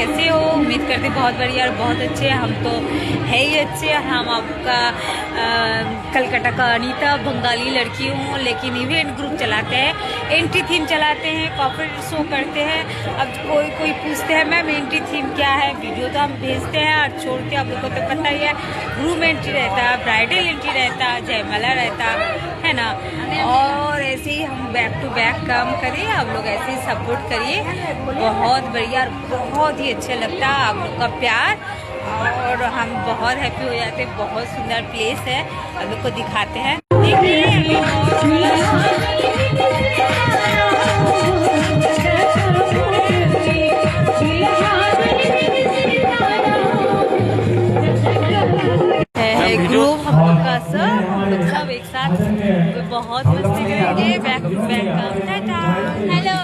कैसे हो? उम्मीद करते बहुत बढ़िया और बहुत अच्छे। हम तो है ही अच्छे। हम आपका कलकत्ता का अनीता बंगाली लड़की हूँ, लेकिन इवेंट ग्रुप चलाते हैं, एंट्री थीम चलाते हैं, कॉर्पोरेट शो करते हैं। अब कोई पूछते हैं मैम एंट्री थीम क्या है, वीडियो तो हम भेजते हैं और छोड़ते हैं, आप लोगों को तो पता ही है। ग्रूम एंट्री रहता है, ब्राइडल एंट्री रहता है, जयमाला रहता है ना। और ऐसे ही हम बैक टू बैक काम करिए, आप लोग ऐसे ही सपोर्ट करिए, बहुत बढ़िया, बहुत ही अच्छा लगता है आप लोग का प्यार। और हम बहुत हैप्पी हो जाते हैं। बहुत सुंदर प्लेस है, आप लोग को दिखाते हैं। ग्रुप हम लोग का सब एक साथ बहुत मस्ती करेंगे, बैक टू बैक काम। हेलो।